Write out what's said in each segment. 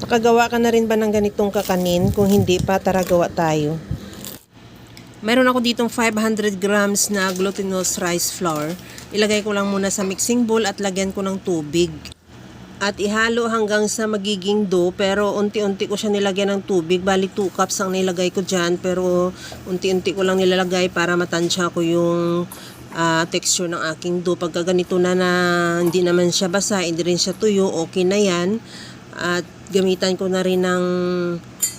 Nakagawa ka na rin ba ng ganitong kakanin? Kung hindi pa, tara gawa tayo. Meron ako ditong 500 grams na glutinous rice flour. Ilagay ko lang muna sa mixing bowl at lagyan ko ng tubig. At ihalo hanggang sa magiging dough, pero unti-unti ko siya nilagyan ng tubig. Bali 2 cups ang nilagay ko dyan, pero unti-unti ko lang nilalagay para matansya ko yung texture ng aking dough. Pagka ganito na hindi naman siya basa, hindi rin siya tuyo, okay na yan. At gamitan ko na rin ng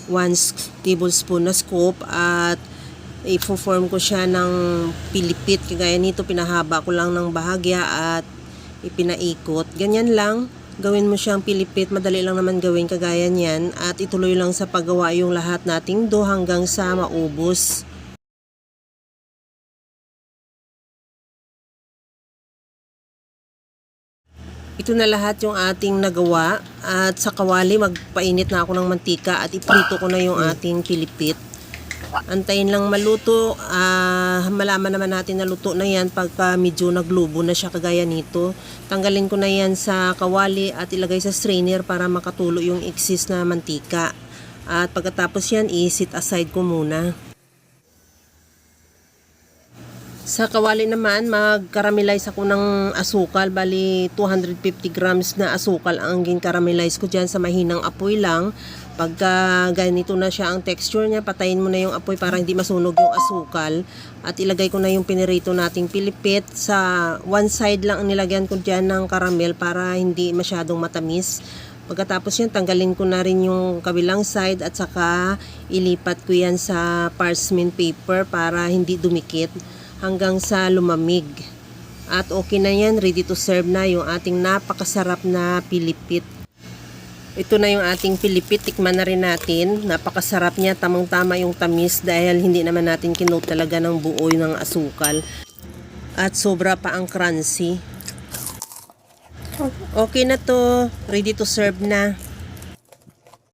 1 tablespoon na scoop at i-form ko siya ng pilipit. Kagaya nito, pinahaba ko lang ng bahagya at ipinaikot. Ganyan lang. Gawin mo siyang pilipit. Madali lang naman gawin kagaya niyan. At ituloy lang sa paggawa yung lahat nating dough hanggang sa maubos. Ito na lahat yung ating nagawa. At sa kawali, magpainit na ako ng mantika at iprito ko na yung ating pilipit. Antayin lang maluto. Malaman naman natin na luto na yan pagka medyo naglubo na siya kagaya nito. Tanggalin ko na yan sa kawali at ilagay sa strainer para makatulo yung excess na mantika. At pagkatapos yan, i-set aside ko muna. Sa kawali naman, mag-caramelize ako ng asukal. Bali, 250 grams na asukal ang gin-caramelize ko dyan sa mahinang apoy lang. Pagka ganito na siya ang texture niya, patayin mo na yung apoy para hindi masunog yung asukal. At ilagay ko na yung pinirito nating pilipit. Sa one side lang ang nilagyan ko dyan ng caramel para hindi masyadong matamis. Pagkatapos yan, tanggalin ko na rin yung kabilang side at saka ilipat ko yan sa parchment paper para hindi dumikit hanggang sa lumamig. At okay na yan, ready to serve na yung ating napakasarap na pilipit. Ito na yung ating pilipit, tikman na rin natin. Napakasarap niya, tamang-tama yung tamis dahil hindi naman natin kinoat talaga ng buo ng asukal. At sobra pa ang crunchy. Okay na to, ready to serve na.